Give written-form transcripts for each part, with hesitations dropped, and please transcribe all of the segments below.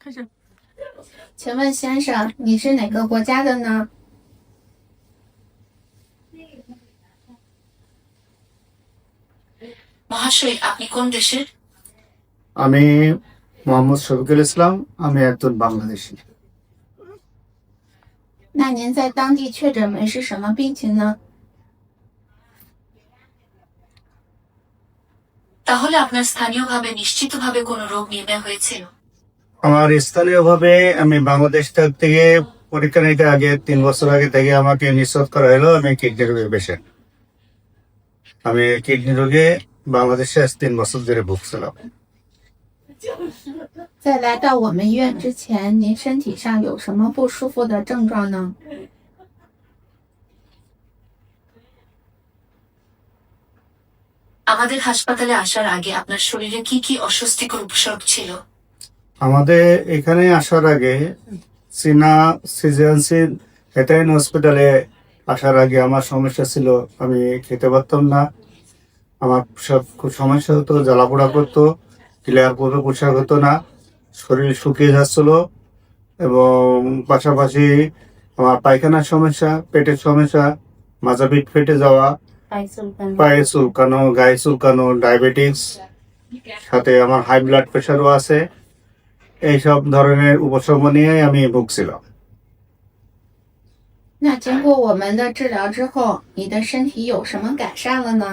开始。请问先生，你是哪个国家的呢？ মহাশয় আপনি কোন দেশের? আমি মোহাম্মদ শফিকুল ইসলাম, আমি একজন বাংলাদেশী।那您在当地确诊为是什么病情呢？ তাহলে আপনার স্থানীয়ভাবে নিশ্চিতভাবে কোনো রোগ নির্ণয় হয়েছিল? আমার স্থানীয়ভাবে আমি বাংলাদেশ থেকে পরীক্ষা নিতে আগে 3 বছর আগে থেকে আমাকে নিশ্চিত করা হলো আমি কিডনি রোগের পেশেন্ট। আমি কিডনি রোগে বাংলাদেশে 3 বছর ধরে ভুগছিলাম।在来到我们医院之前，您身体上有什么不舒服的症状呢？ আমাদের হাসপাতালে আসার আগে আপনার শরীরে কি কি অস্বস্তিকর উপসর্গ ছিল? আমাদের এখানে আসার আগে চীনা সিজিএনসি হেটাইন হসপিটালে আসার আগে আমার সমস্যা ছিল, আমি খেতে পারতাম না, আমার সব খুব সমস্যা হতো, জ্বালাপোড়া করতো, ক্লিয়ার করে পোশাক হতো না, শরীর শুকিয়ে যাচ্ছিল এবং পাশাপাশি আমার পায়খানার সমস্যা, পেটের সমস্যা, মাজা পিঠ ফেটে যাওয়া, পায়ে চুলকানো, গায়ে চুলকানো, ডায়াবেটিস, সাথে আমার হাই ব্লাড প্রেশারও আছে। এইসব ধরনের উপসর্গ নিয়ে আমি ভুগছিলাম। 那经过我们的治疗之后，你的身体有什么改善了呢？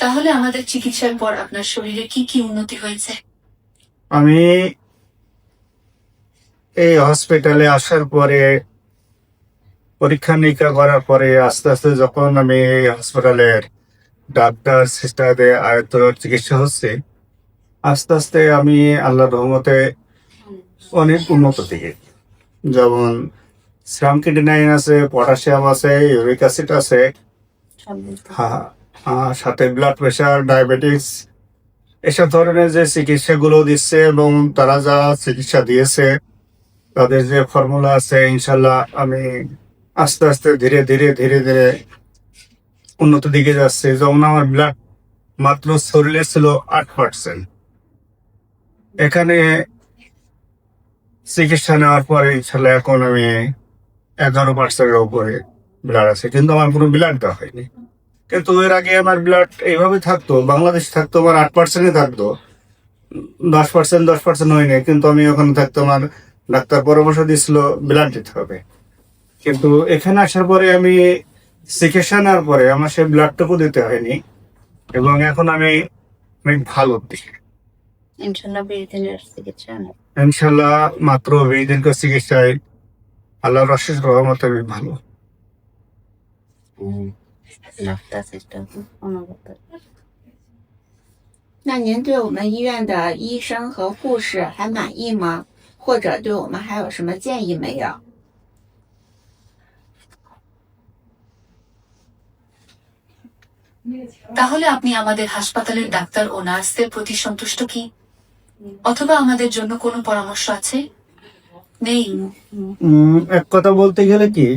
তাহলে আমাদের চিকিৎসার পর আপনার শরীরে কি কি উন্নতি হয়েছে? আমি এই হসপিটালে আসার পরে পরীক্ষা নিরীক্ষা করার পরে আস্তে আস্তে যখন আমি এই হসপিটালের ডাক্তার সিস্টারদের আয়ত্ত চিকিৎসা হচ্ছে, আস্তে আস্তে আমি আল্লাহর রহমতে অনেক উন্নত দিকে, যেমন সিরাম কিডনাইন আছে, পটাশিয়াম আছে, ইউরিক অ্যাসিড আছে, হ্যাঁ, সাথে ব্লাড প্রেশার, ডায়াবেটিস, এসব ধরনের যে চিকিৎসাগুলো দিচ্ছে এবং তারা যা চিকিৎসা দিয়েছে তাদের যে ফর্মুলা আছে, ইনশাল্লাহ আমি আস্তে আস্তে ধীরে ধীরে ধীরে ধীরে উন্নত দিকে যাচ্ছে। যেমন আমার ব্লাড মাত্র শরীরে ছিল 8%, এখানে চিকিৎসা নেওয়ার পরে ইনশাল্লাহ এখন আমি 11%-এর উপরে ব্লাড আছে, কিন্তু আমার কোনো ব্লাড দেওয়া হয়নি। কিন্তু এর আগে আমার ব্লাড এইভাবে থাকতো, বাংলাদেশ থাকতো আমার 8%-এ থাকতো, 10% হয়নি, কিন্তু আমি ওখানে থাকতো, আমার ডাক্তার পরামর্শ দিয়েছিল ব্লাড দিতে হবে। কিন্তু এখানে আসার পরে আমি চিকিৎসা নেওয়ার পরে আমার সেই ব্লাডটুকু দিতে হয়নি এবং এখন আমি অনেক ভালো দিই ইনশাল্লাহ। মাত্র 20 দিনকার চিকিৎসায় আল্লাহর অশেষ রহমতে আমি ভালো। 那您对我们医院的医生和护士还满意吗？或者对我们还有什么建议没有？ তাহলে আপনি আমাদের হাসপাতালের ডাক্তার ও নার্সদের প্রতি সন্তুষ্ট কি? অথবা আমাদের জন্য কোনো পরামর্শ আছে? নেই। এক কথা বলতে গেলে কি,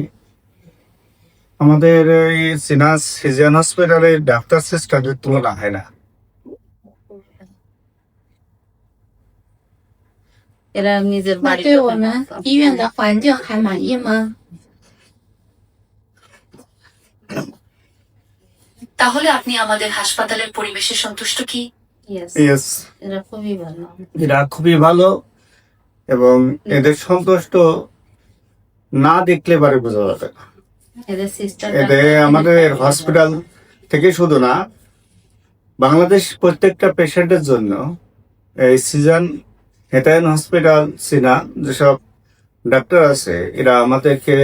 আমাদের এই সিনাস সিজিয়ান হসপিটালের ডাক্তার সিস্টারদের তুলনা হয় না। 那对我们医院的环境还满意吗？ তাহলে আপনি আমাদের হাসপাতালের পরিবেশে সন্তুষ্ট কি? ইয়েস, এরা খুবই ভালো এবং এদের সন্তুষ্ট না দেখলে পারে বোঝা যাবে না। এদের আমাদের হসপিটাল থেকে শুধু না, বাংলাদেশ প্রত্যেকটা পেশেন্টের জন্য এই সিজন হেটাইন হসপিটাল সিনা যেসব ডাক্তার আছে, এরা আমাদেরকে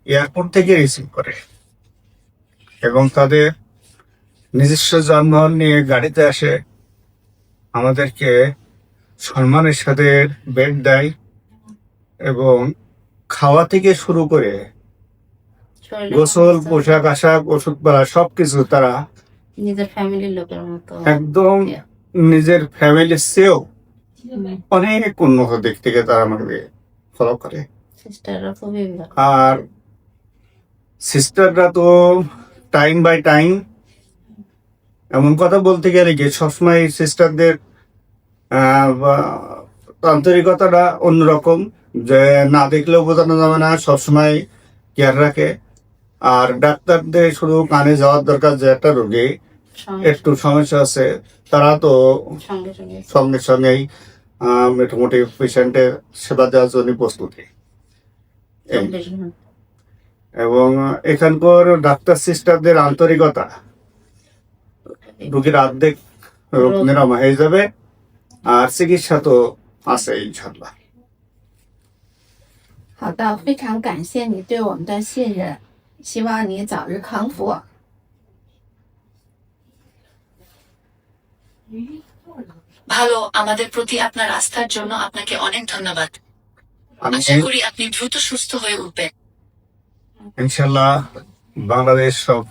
এয়ারপোর্ট থেকে রিসিভ করে এবং তাদের নিজস্ব যানবাহন নিয়ে গাড়িতে আসে, আমাদেরকে সম্মানের সাথে বেড দেয় এবং খাওয়া থেকে শুরু করে গোসল, পোশাক আশাক, ওষুধ পালা সবকিছু তারা নিজের ফ্যামিলির লোকের মতো একদম নিজের ফ্যামিলির চেয়েও অনেক উন্নত দিক থেকে তারা আমাকে ফলো করে। সিস্টাররা খুবই ভালো। আর সিস্টাররা তো টাইম বাই টাইম, এমন কথা বলতে গেলে কি সবসময় সিস্টারদের আন্তরিকতাটা অন্যরকম, যে না দেখলেও বোঝানো যাবে না, সবসময় কেয়ার রাখে। আর ডাক্তারদের শুধু কানে যাওয়ার দরকার, যে একটা রোগী সঙ্গে একটু সমস্যা আছে, তারা তো সঙ্গে সঙ্গে সঙ্গে সঙ্গেই মোটামুটি পেশেন্টের সেবা দেওয়ার জন্য প্রস্তুতি। এই। 24 ঘন্টা। এবং এখানকার ডাক্তার সিস্টারদের আন্তরিকতা, রোগীর অর্ধেক রোগ নিরাময় হয়ে যাবে। আর চিকিৎসা তো আছে ইনশাল্লাহ।好的，非常感谢你对我们的信任，希望你早日康复。 ভালো, আমাদের প্রতি আপনার আস্থার জন্য আপনাকে অনেক ধন্যবাদ। আমি আশা করি আপনি দ্রুত সুস্থ হয়ে উঠবেন। ইনশাল্লাহ বাংলাদেশ সব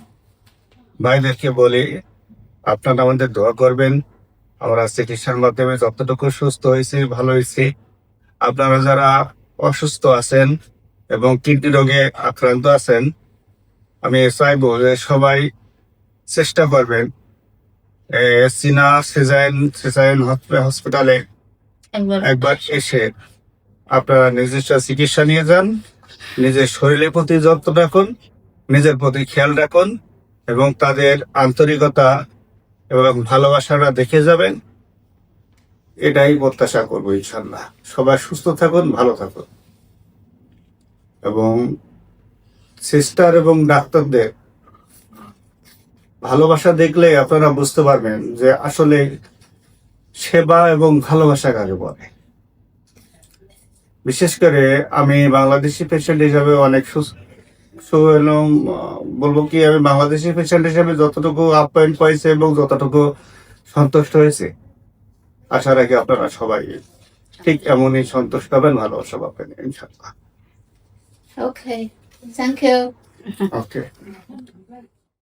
ভাইদেরকে বলি, আপনারা আমাদের দোয়া করবেন। আমরা চিকিৎসার মাধ্যমে যতটুকু সুস্থ হয়েছি, ভালো হয়েছি। আপনারা যারা অসুস্থ আছেন এবং কিডনি রোগে আক্রান্ত আছেন, আমি চাইবো যে সবাই চেষ্টা করবেন সিনা সিজাইন হসপিটালে একবার এসে আপনারা নিজস্ব চিকিৎসা নিয়ে যান। নিজের শরীরের প্রতি যত্ন রাখুন, নিজের প্রতি খেয়াল রাখুন এবং তাদের আন্তরিকতা এবং ভালোবাসাটা দেখে যাবেন। এটাই প্রত্যাশা করবো ইনশাল্লাহ। সবাই সুস্থ থাকুন, ভালো থাকুন। এবং সিস্টার এবং ডাক্তারদের ভালোবাসা দেখলে আপনারা বুঝতে পারবেন যে আসলে সেবা এবং ভালোবাসা কাকে বলে। বিশেষ করে আমি বাংলাদেশি পেশেন্ট হিসাবে অনেক বলবো কি, আমি বাংলাদেশি পেশেন্ট হিসাবে যতটুকু আপ্যায়ন পাইছে এবং যতটুকু সন্তুষ্ট হয়েছে, আশা রাখি আপনারা সবাই ঠিক এমনই সন্তুষ্ট হবেন, ভালোবাসা পাবেন ইনশাল্লাহ। OK，Thank you。 okay.